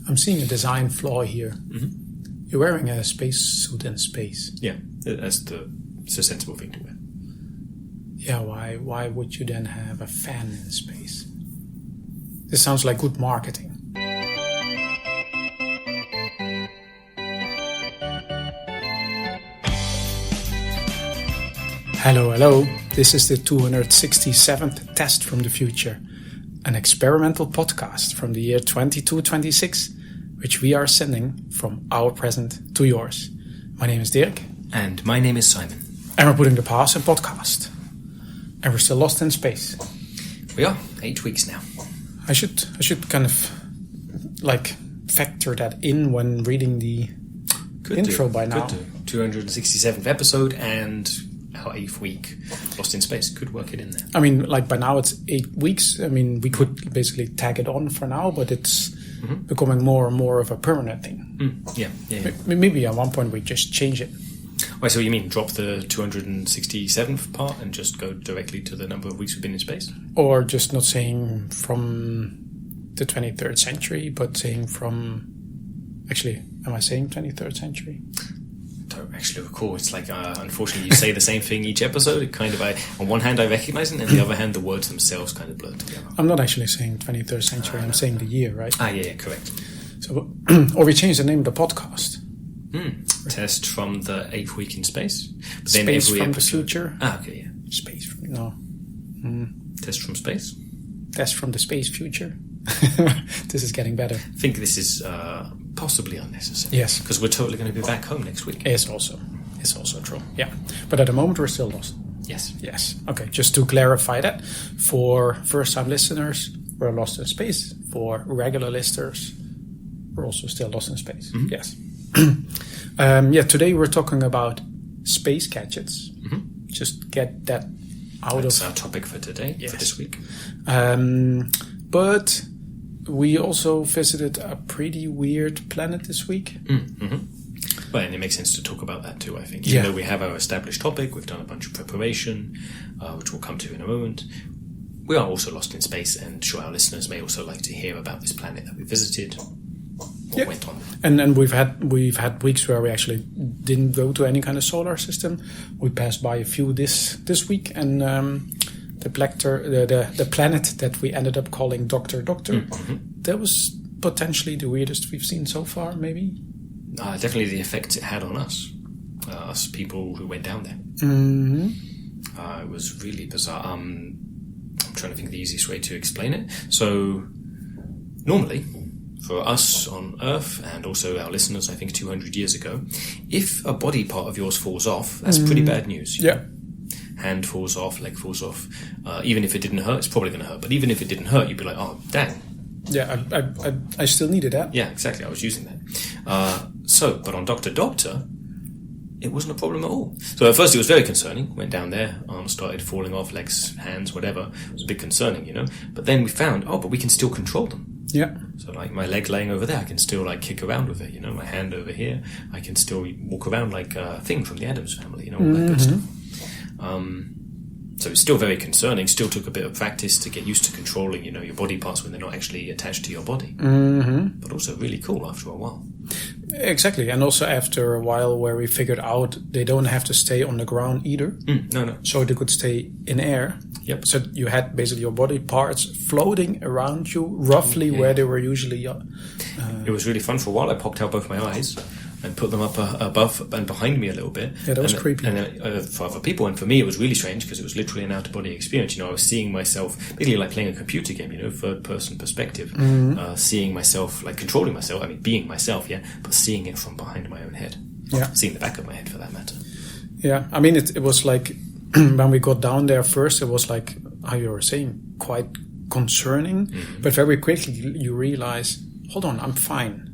I'm seeing a design flaw here. Mm-hmm. You're wearing a space suit in space. Yeah, it's a sensible thing to wear. Yeah, why would you then have a fan in space? This sounds like good marketing. Hello. This is the 267th Test from the Future, an experimental podcast from the year 2226, which we are sending from our present to yours. My name is Dirk. And my name is Simon. And we're putting the past in podcast. And we're still lost in space. We are, 8 weeks now. I should kind of like factor that in when reading the intro by now. Could do. 267th episode and our 8th week lost in space. Could work it in there. I mean, like by now it's 8 weeks. I mean, we could basically tag it on for now, but it's becoming more and more of a permanent thing. Yeah. Maybe at one point we just change it. Wait, so you mean drop the 267th part and just go directly to the number of weeks we've been in space? Or just not saying from the 23rd century, but saying from... Actually, am I saying 23rd century? Don't actually recall. It's like, unfortunately, you say the same thing each episode. It kind of, on one hand, I recognize it, and on the other hand, the words themselves kind of blur together. I'm not actually saying 23rd century. I'm saying the year, right? Yeah, correct. So, or we change the name of the podcast. Test from the 8th week in space. But then space every from episode... the future. Okay, yeah. Space from... No. Test from space? Test from the space future. This is getting better. I think this is possibly unnecessary. Yes. Because we're totally going to be back home next week. It's also true. Yeah. But at the moment we're still lost. Yes. Okay, just to clarify that. For first-time listeners, we're lost in space. For regular listeners, we're also still lost in space. Mm-hmm. Yes. Today we're talking about space gadgets. Mm-hmm. Just get that out That's our topic for today, for this week. But we also visited a pretty weird planet this week. Mm-hmm. Well, and it makes sense to talk about that too, I think. Even though we have our established topic, we've done a bunch of preparation, which we'll come to in a moment. We are also lost in space, and sure, our listeners may also like to hear about this planet that we visited. What went on. And we've had weeks where we actually didn't go to any kind of solar system. We passed by a few this week, and the planet that we ended up calling Doctor, that was potentially the weirdest we've seen so far, maybe? Definitely the effect it had on us people who went down there. Mm-hmm. It was really bizarre. I'm trying to think of the easiest way to explain it. So, normally, for us on Earth, and also our listeners, I think 200 years ago, if a body part of yours falls off, that's pretty bad news. Yeah. Hand falls off, leg falls off. Even if it didn't hurt, it's probably going to hurt. But even if it didn't hurt, you'd be like, oh, dang. Yeah, I still needed that. Yeah, exactly. I was using that. But on Doctor, it wasn't a problem at all. So at first it was very concerning. Went down there, arms started falling off, legs, hands, whatever. It was a bit concerning, But then we found, but we can still control them. Yeah. So like my leg laying over there, I can still like kick around with it, My hand over here, I can still walk around like a thing from the Addams Family, all that good stuff. So it's still very concerning, still took a bit of practice to get used to controlling, your body parts when they're not actually attached to your body. Mm-hmm. But also really cool after a while. Exactly, and also after a while where we figured out they don't have to stay on the ground either. No. So they could stay in air. Yep. So you had basically your body parts floating around you, roughly where they were usually. It was really fun for a while. I popped out both my eyes and put them up above and behind me a little bit. Yeah, that was creepy. And for other people, and for me, it was really strange because it was literally an out-of-body experience. I was seeing myself, basically like playing a computer game, third-person perspective, seeing myself, like controlling myself, being myself, but seeing it from behind my own head. Yeah. Seeing the back of my head, for that matter. Yeah, it was like, when we got down there first, it was like, how you were saying, quite concerning. Mm-hmm. But very quickly you realize, hold on, I'm fine.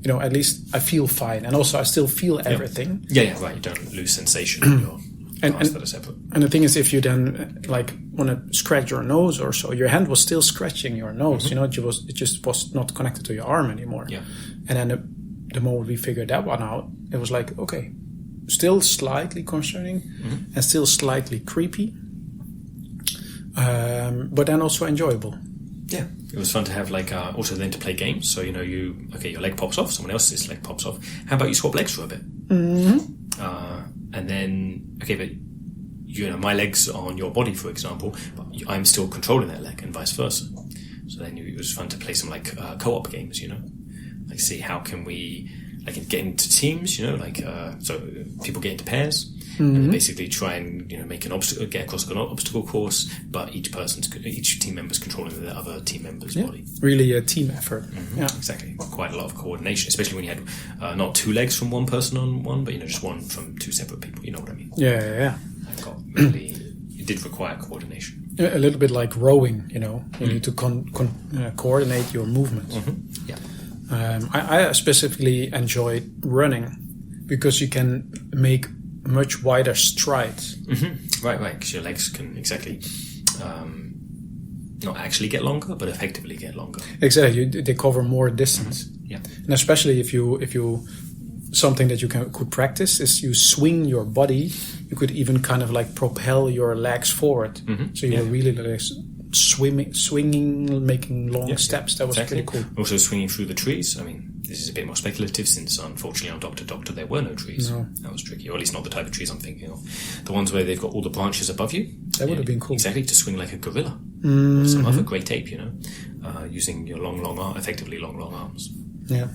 At least I feel fine. And also I still feel everything. Yeah, right. You don't lose sensation in your parts that are separate. And the thing is, if you then want to scratch your nose or so, your hand was still scratching your nose. It just was not connected to your arm anymore. Yeah. And then the moment we figured that one out, it was like, okay, still slightly concerning and still slightly creepy, but then also enjoyable. Yeah, it was fun to have also then to play games. So your leg pops off, someone else's leg pops off. How about you swap legs for a bit? And then but my legs are on your body, for example, but I'm still controlling that leg, and vice versa. So then it was fun to play some co-op games, see how can we get into teams, so people get into pairs. And basically try and make an obstacle, get across an obstacle course, but each team member's controlling the other team member's body. Really a team effort. Yeah, exactly. Quite a lot of coordination, especially when you had not 2 legs from one person on one, but just one from 2 separate people. You know what I mean? Yeah. It did require coordination. A little bit like rowing. You need to coordinate your movements. Yeah. I specifically enjoyed running because you can make much wider strides. Right, because your legs can not actually get longer, but effectively get longer. Exactly, they cover more distance. Yeah, and especially if you something that you could practice is you swing your body. You could even kind of propel your legs forward. So you were really swinging, making long steps. That was pretty cool. Also swinging through the trees. I mean, this is a bit more speculative since, unfortunately, on Doctor there were no trees. No. That was tricky, or at least not the type of trees I'm thinking of. The ones where they've got all the branches above you. That would have been cool. Exactly, to swing like a gorilla or some other great ape, using your effectively long arms. Yeah.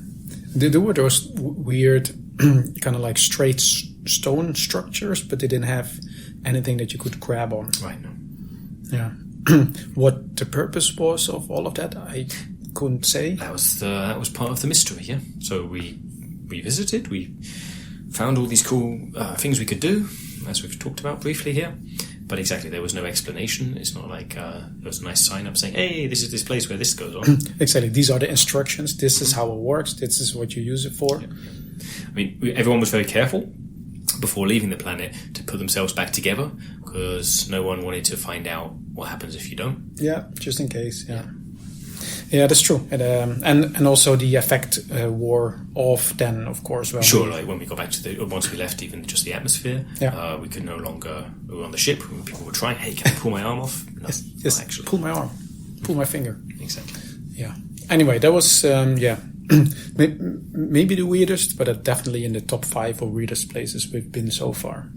There were those weird, kind of straight stone structures, but they didn't have anything that you could grab on. Right, no. Yeah. What the purpose was of all of that, I couldn't say. That was part of the mystery, yeah. So we visited, we found all these cool things we could do, as we've talked about briefly here. But exactly, there was no explanation. It's not like there was a nice sign up saying, hey, this is this place where this goes on. Exactly, these are the instructions. This is how it works. This is what you use it for. Yeah. I mean, everyone was very careful before leaving the planet to put themselves back together because no one wanted to find out what happens if you don't. Yeah, just in case. Yeah, that's true. And also the effect wore off then, of course. When we got back to once we left even just the atmosphere, we could no longer, we were on the ship, people were trying, hey, can I pull my arm off? No, yes, actually. Pull my arm, pull my finger. Exactly. Yeah. Anyway, that was, maybe the weirdest, but definitely in the top 5 of weirdest places we've been so far.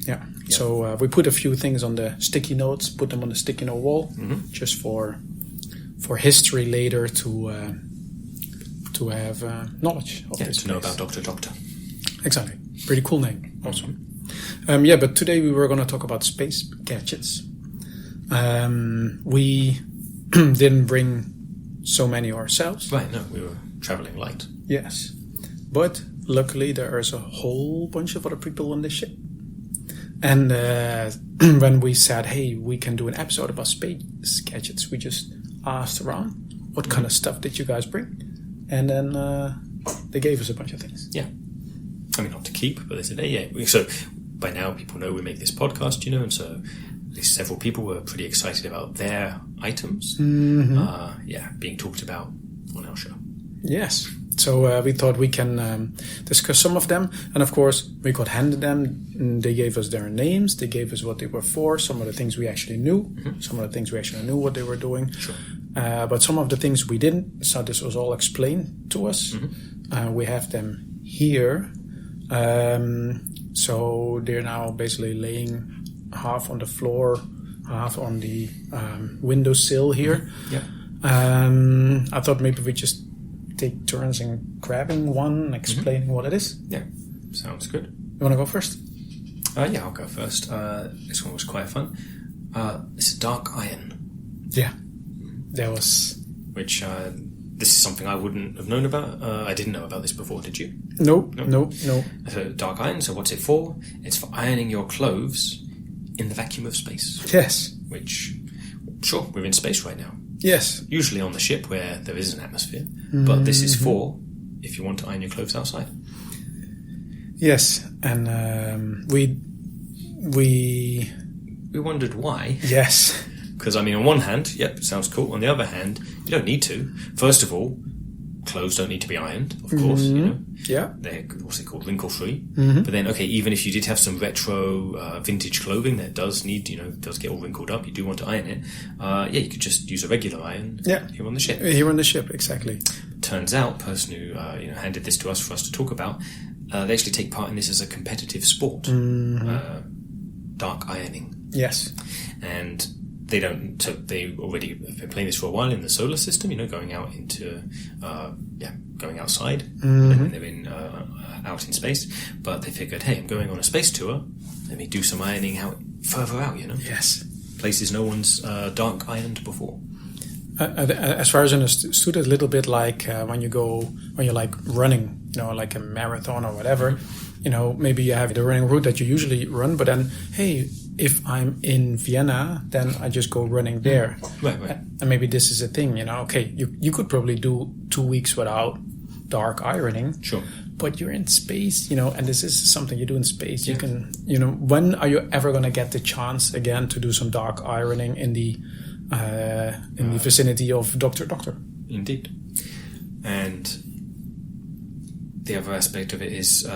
Yeah. So we put a few things on the sticky notes, put them on the sticky note wall, just for history later to have knowledge of this to know about Doctor. Exactly. Pretty cool name also. But today we were going to talk about space gadgets. We didn't bring so many ourselves. Right, no, we were traveling light. Yes. But luckily there is a whole bunch of other people on this ship. And when we said, hey, we can do an episode about space gadgets, we just asked around, what kind of stuff did you guys bring? And then they gave us a bunch of things. Yeah. I mean, not to keep, but they said, hey, yeah. So by now people know we make this podcast, and so at least several people were pretty excited about their items, being talked about on our show. Yes. So we thought we can discuss some of them. And of course, we got handed them. They gave us their names. They gave us what they were for. Some of the things we actually knew. Some of the things we actually knew what they were doing. Sure. But some of the things we didn't. So this was all explained to us. We have them here. So they're now basically laying half on the floor, half on the windowsill here. Yeah. I thought maybe we just take turns in grabbing one and explaining what it is. Yeah, sounds good. You want to go first? Yeah, I'll go first. This one was quite fun. It's a dark iron. Yeah, that was... Which, this is something I wouldn't have known about. I didn't know about this before, did you? No. So dark iron, so what's it for? It's for ironing your clothes in the vacuum of space. Yes. Which, sure, we're in space right now. Yes. Usually on the ship where there is an atmosphere. But this is for if you want to iron your clothes outside. Yes. And we wondered why. Yes. Because, I mean, on one hand, yep, sounds cool. On the other hand, you don't need to. First of all, clothes don't need to be ironed, of course. You know, they're what's it called, wrinkle free. But then, okay, even if you did have some retro vintage clothing that does need, does get all wrinkled up, you do want to iron it. You could just use a regular iron. Here on the ship. Here on the ship, exactly. Turns out, person who handed this to us for us to talk about, they actually take part in this as a competitive sport, dark ironing. Yes, and they don't. So they already have been playing this for a while in the solar system. Going out into, going outside. And they're in out in space. But they figured, hey, I'm going on a space tour. Let me do some ironing out further out. Yes, places no one's dark ironed before. As far as I understood, a little bit like when you're like running, like a marathon or whatever. Maybe you have the running route that you usually run, but then, hey, if I'm in Vienna, then I just go running there. Right. And maybe this is a thing, okay, you could probably do 2 weeks without dark ironing. Sure. But you're in space, and this is something you do in space. You can, when are you ever going to get the chance again to do some dark ironing in the vicinity of Doctor? Indeed. And the other aspect of it is,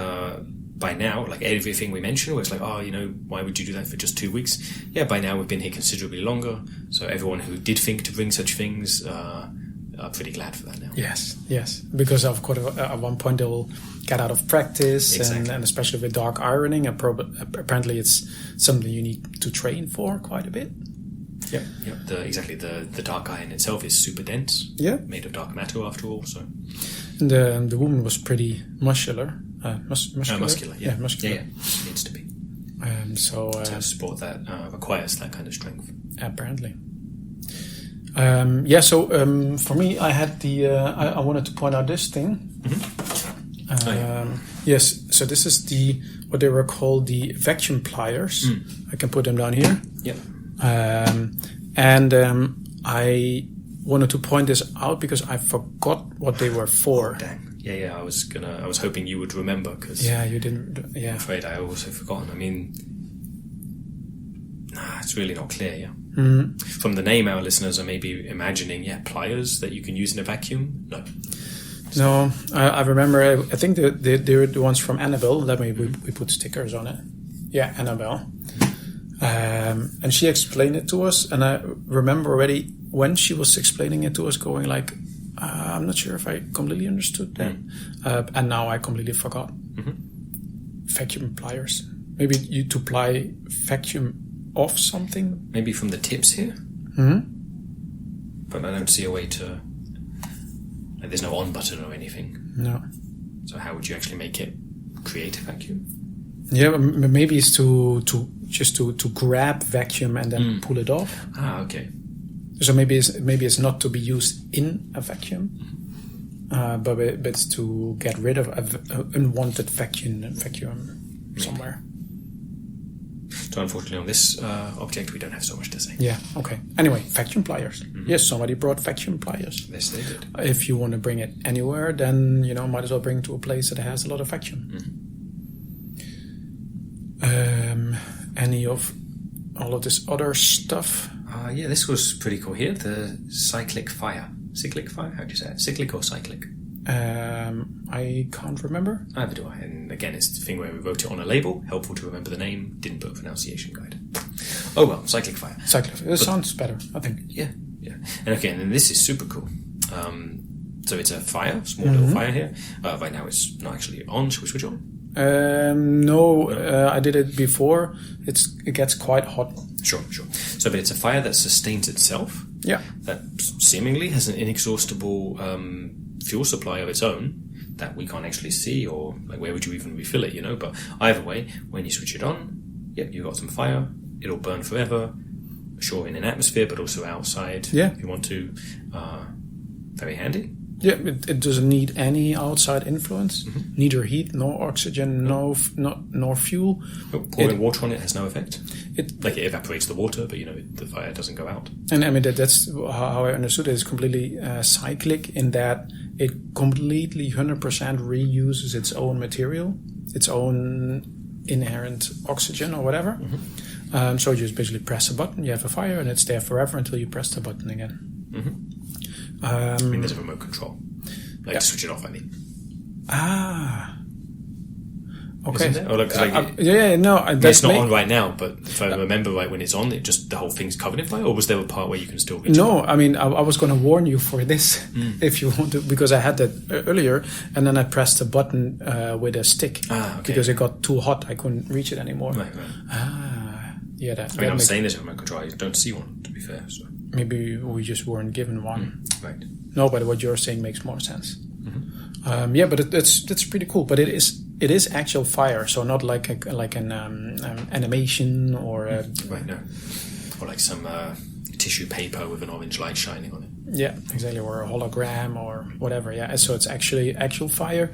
by now, like everything we mentioned, where it's like, why would you do that for just 2 weeks? Yeah, by now we've been here considerably longer, so everyone who did think to bring such things are pretty glad for that now. Yes, because of course at one point they will get out of practice, exactly. and especially with dark ironing, apparently it's something you need to train for quite a bit. Yep. The dark iron itself is super dense. Yeah. Made of dark matter after all, so. And the woman was pretty muscular. Muscular. Muscular. Yeah. Muscular. Yeah. Needs to be. To sport that requires that kind of strength. Apparently. For me, I had I wanted to point out this thing. Yes. So this is what they were called the vacuum pliers. I can put them down here. Yep. I wanted to point this out because I forgot what they were for. Oh, dang. Yeah. I was hoping you would remember because. Yeah, you didn't. Yeah. I'm afraid I also forgotten. I mean, it's really not clear. Yeah. Mm-hmm. From the name, our listeners are maybe imagining, pliers that you can use in a vacuum. No, I remember. I think they're the ones from Annabelle. That maybe we put stickers on it. Yeah, Annabelle. And she explained it to us, and I remember already when she was explaining it to us, going like, "I'm not sure if I completely understood that," and now I completely forgot. Vacuum pliers. Maybe to ply vacuum off something. Maybe from the tips here. But I don't see a way to. Like, there's no on button or anything. No. So how would you actually make it create a vacuum? Yeah, maybe it's to grab vacuum and then pull it off. Okay. So maybe it's not to be used in a vacuum, but it's to get rid of an unwanted vacuum somewhere. So unfortunately on this object we don't have so much to say. Yeah, okay. Anyway, vacuum pliers. Yes, somebody brought vacuum pliers. Yes, they did. If you want to bring it anywhere, then might as well bring it to a place that has a lot of vacuum. Any of all of this other stuff? This was pretty cool here. The Cyclic Fire. Cyclic Fire? How do you say it? Cyclic or cyclic? I can't remember. Neither do I. And again, it's the thing where we wrote it on a label. Helpful to remember the name. Didn't put a pronunciation guide. Oh well, Cyclic Fire. It sounds better, I think. Yeah. And again, and this is super cool. So it's a fire, small little fire here. Right now it's not actually on. Should we switch on? No. I did it before. It gets quite hot. Sure. So, but it's a fire that sustains itself. Yeah. That seemingly has an inexhaustible fuel supply of its own that we can't actually see, or like where would you even refill it? But either way, when you switch it on, you've got some fire. It'll burn forever. Sure, in an atmosphere, but also outside. Yeah. If you want to. Very handy. Yeah, it doesn't need any outside influence. Neither heat, nor oxygen, nor fuel. Pouring water on it has no effect. It evaporates the water, but the fire doesn't go out. And I mean that's how I understood it. It's completely cyclic in that it completely 100% reuses its own material, its own inherent oxygen or whatever. So you just basically press a button, you have a fire, and it's there forever until you press the button again. I mean, there's a remote control. Like to switch it off, I mean. Ah. Okay. It's not on right now, but if I remember right, when it's on, it just the whole thing's covered in fire. Or was there a part where you can still reach? No, I mean, I was going to warn you for this if you want to, because I had that earlier, and then I pressed a button with a stick because it got too hot. I couldn't reach it anymore. Right. Yeah, I'm saying this on my control. I don't see one, to be fair. So maybe we just weren't given one. Right. No, but what you're saying makes more sense. But that's pretty cool. But it is actual fire, so not like an animation or or like some tissue paper with an orange light shining on it. Yeah, exactly, or a hologram or whatever. Yeah, so it's actually actual fire,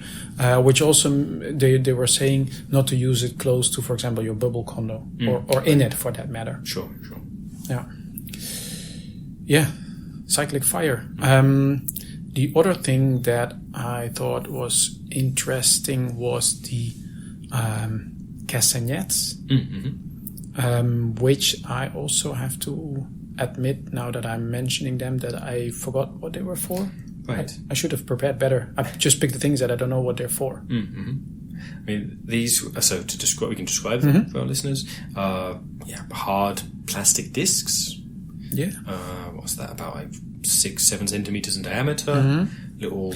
which also they were saying not to use it close to, for example, your bubble condo or in it for that matter. Sure. Yeah, Cyclic Fire. The other thing that I thought was interesting was the Castagnettes, which I also have to admit, now that I'm mentioning them, that I forgot what they were for. Right. I should have prepared better. I just picked the things that I don't know what they're for. I mean, these. So to describe, we can describe them for our listeners. Hard plastic discs. Yeah. What's that, about like 6-7 centimeters in diameter? Little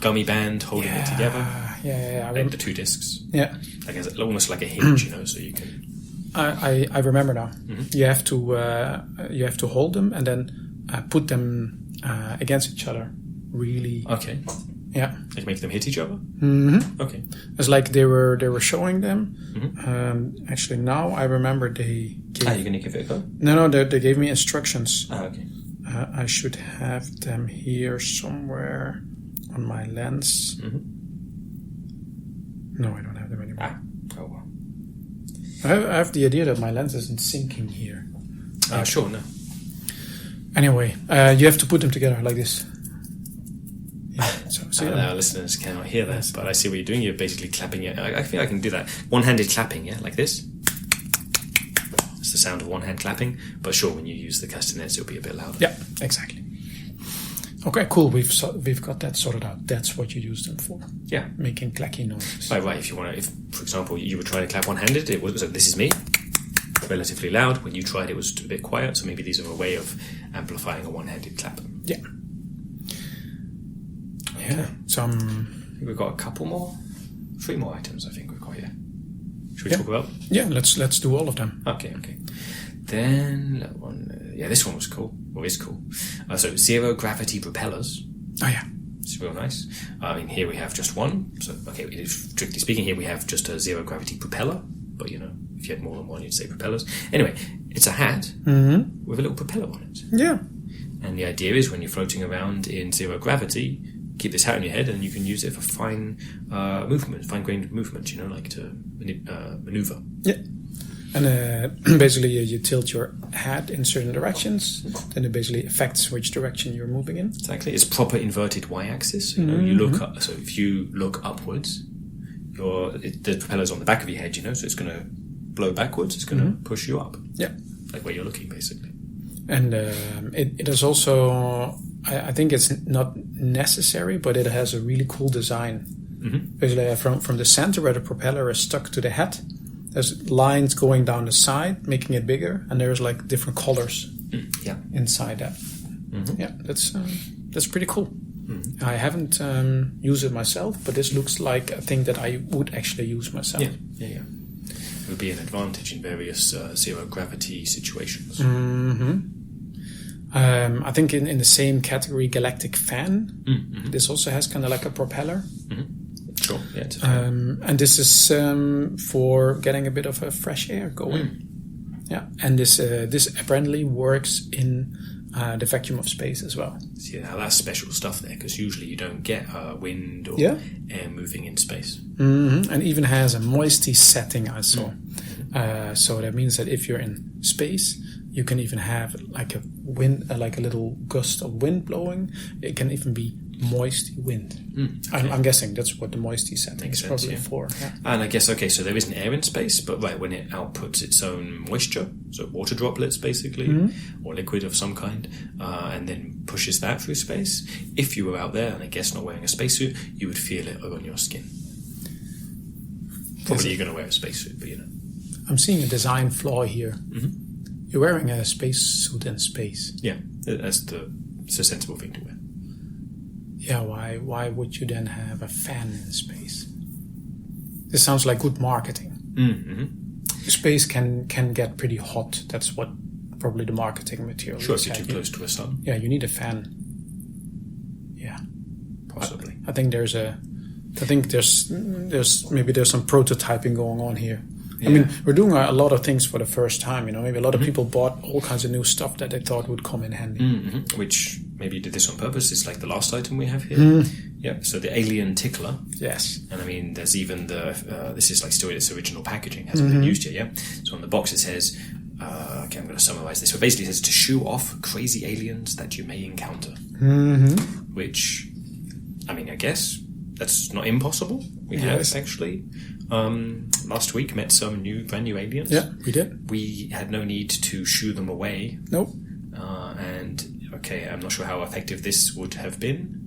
gummy band holding it together. Yeah. Like the two discs. Yeah. I guess almost like a hinge, so you can. I remember now. You have to hold them and then put them against each other. Really. Okay. Yeah. Like make them hit each other. Okay. It's like they were showing them. Actually, now I remember they. You're gonna give it a go? No. They gave me instructions. Okay. I should have them here somewhere on my lens. No, I don't have them anymore. Oh well. I have the idea that my lens isn't syncing here. Sure, no. Anyway, you have to put them together like this. Yeah, so our listeners cannot hear that, but I see what you're doing. You're basically clapping it. I think I can do that. One-handed clapping, like this. It's the sound of one hand clapping. But sure, when you use the Castagnettes, it'll be a bit louder. Yeah, exactly. Okay, cool. We've got that sorted out. That's what you use them for. Yeah, making clacky noises. Right. If you want to, if for example you were trying to clap one-handed, it was. So this is me. Relatively loud. When you tried, it was a bit quiet. So maybe these are a way of amplifying a one-handed clap. Yeah. Okay. Yeah. We've got a couple more, 3 more items. I think we've got here. Should we talk about? Yeah. Let's do all of them. Okay. Then that one. This one was cool. Or is cool. So zero gravity propellers. Oh yeah. It's real nice. I mean, here we have just one. So strictly speaking, here we have just a zero gravity propeller. But if you had more than one, you'd say propellers. Anyway, it's a hat with a little propeller on it. Yeah. And the idea is when you're floating around in zero gravity, keep this hat on your head and you can use it for fine fine-grained movement, like to maneuver. Yeah. And basically you tilt your hat in certain directions, then it basically affects which direction you're moving in. Exactly. It's proper inverted y-axis. You look up, so if you look upwards, the propeller's on the back of your head, so it's going to blow backwards, it's going to push you up. Yeah. Like where you're looking, basically. And it is also, I think it's not necessary, but it has a really cool design. Basically, from the center where the propeller is stuck to the hat, there's lines going down the side, making it bigger, and there's like different colors inside that. Yeah, that's pretty cool. I haven't used it myself, but this looks like a thing that I would actually use myself. Yeah. It would be an advantage in various zero gravity situations. I think in the same category, Galactic Fan. This also has kind of like a propeller. Sure. Yeah. And this is for getting a bit of a fresh air going. Yeah, and this apparently works in the vacuum of space as well. See, now that's special stuff there, because usually you don't get wind or air moving in space. And even has a moisty setting, I saw. So that means that if you're in space, you can even have like a wind, like a little gust of wind blowing. It can even be moist wind. Okay. I'm guessing that's what the moisty setting is probably for. Yeah. And I guess, so there isn't air in space, but when it outputs its own moisture, so water droplets basically, or liquid of some kind, and then pushes that through space. If you were out there and I guess not wearing a spacesuit, you would feel it on your skin. Probably you're going to wear a spacesuit, but I'm seeing a design flaw here. Mm-hmm. You're wearing a spacesuit in space. Yeah, it's a sensible thing to wear. Yeah, why would you then have a fan in space? This sounds like good marketing. Mm-hmm. Space can get pretty hot. That's what probably the marketing material is. Sure, if you're too close to a sun. Yeah, you need a fan. Yeah. Possibly. I think there's some prototyping going on here. Yeah. I mean, we're doing a lot of things for the first time, maybe a lot of people bought all kinds of new stuff that they thought would come in handy. Mm-hmm. Which maybe you did this on purpose. It's like the last item we have here. Yeah, so the alien tickler. Yes. And I mean, there's even this is like still its original packaging, hasn't been used yet, yeah? So on the box it says, okay, I'm going to summarize this. So basically it says to shoo off crazy aliens that you may encounter. Mm-hmm. Which, I mean, I guess that's not impossible. We have actually. Last week met some brand new aliens. Yeah, we did. We had no need to shoo them away. Nope. And okay, I'm not sure how effective this would have been.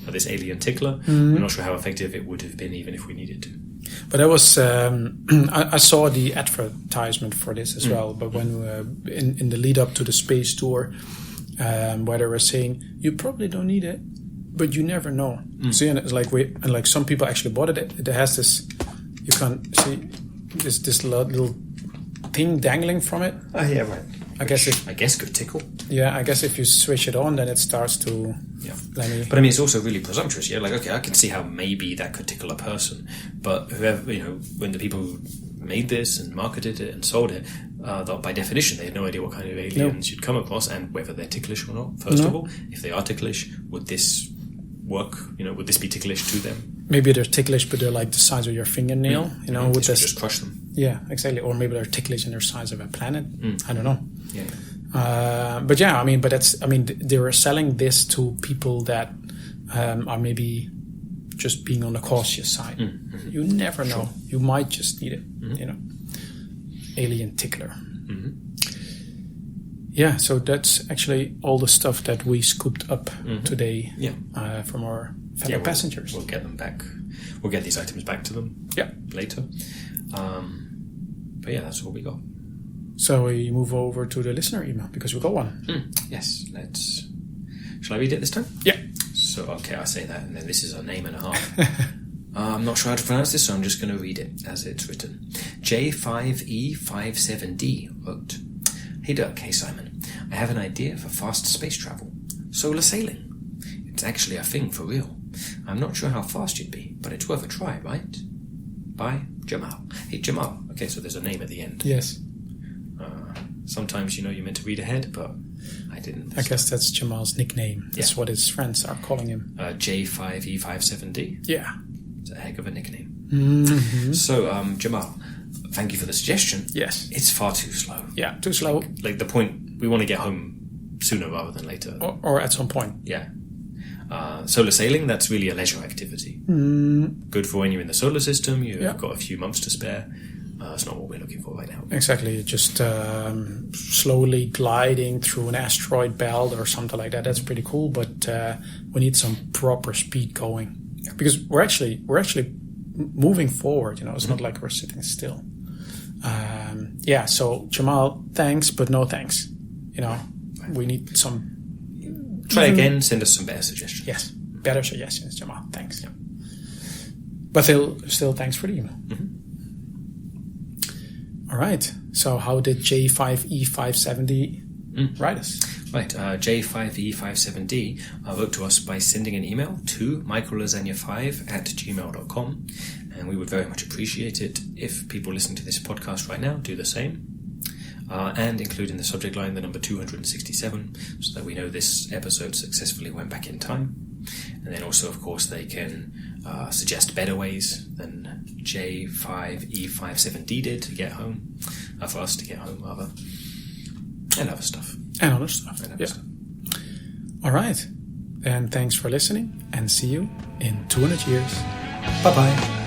This alien tickler. I'm not sure how effective it would have been even if we needed to. But that was I saw the advertisement for this as well. But when in the lead up to the space tour, where they were saying you probably don't need it, but you never know. See, and it's like some people actually bought it. It has this. You can't see this little thing dangling from it. Oh yeah, right. I guess could tickle. Yeah, I guess if you switch it on, then it starts to. Yeah. But I mean, it's also really presumptuous. Yeah, like okay, I can see how maybe that could tickle a person, but whoever when the people who made this and marketed it and sold it, by definition, they had no idea what kind of aliens you'd come across and whether they're ticklish or not. First of all, if they are ticklish, would this work? Would this be ticklish to them? Maybe they're ticklish, but they're like the size of your fingernail. Would this just crush them? Yeah, exactly. Or maybe they're ticklish and they're the size of a planet. I don't know. Yeah. But yeah, they were selling this to people that are maybe just being on the cautious side. Mm-hmm. You never know. Sure. You might just need it. Mm-hmm. Alien tickler. Mm-hmm. Yeah, so that's actually all the stuff that we scooped up today from our fellow passengers. We'll get them back. We'll get these items back to them later. But yeah, that's what we got. So we move over to the listener email because we got one. Yes, shall I read it this time? Yeah. So, okay, I'll say that, and then this is a name and a half. I'm not sure how to pronounce this, so I'm just going to read it as it's written. J5E57D wrote, Hey Dirk, hey Simon. I have an idea for fast space travel. Solar sailing. It's actually a thing for real. I'm not sure how fast you'd be, but it's worth a try, right? By Jamal. Hey Jamal. Okay, so there's a name at the end. Yes. Sometimes, you're meant to read ahead, but I didn't. I guess that's Jamal's nickname. That's what his friends are calling him. J5E57D. Yeah. It's a heck of a nickname. Mm-hmm. So, Jamal, thank you for the suggestion. Yes. It's far too slow. Yeah, too slow. Like the point, we want to get home sooner rather than later. Or at some point. Yeah. Solar sailing, that's really a leisure activity. Good for when you're in the solar system, you've got a few months to spare. That's not what we're looking for right now. Exactly. Just slowly gliding through an asteroid belt or something like that. That's pretty cool, but we need some proper speed going. Yeah. Because we're actually moving forward, It's not like we're sitting still. So Jamal, thanks, but no thanks. We need some... Try again, send us some better suggestions. Yes, better suggestions, Jamal. Thanks. Yeah. But still thanks for the email. Mm-hmm. All right. So how did J5E570 write us? Right. J5E57D wrote to us by sending an email to michaellasagna5@gmail.com, and we would very much appreciate it if people listening to this podcast right now do the same. And include in the subject line the number 267 so that we know this episode successfully went back in time. And then also, of course, they can suggest better ways than J5E57D did to get home, for us to get home, rather. And other stuff. All right. And thanks for listening, and see you in 200 years. Bye-bye.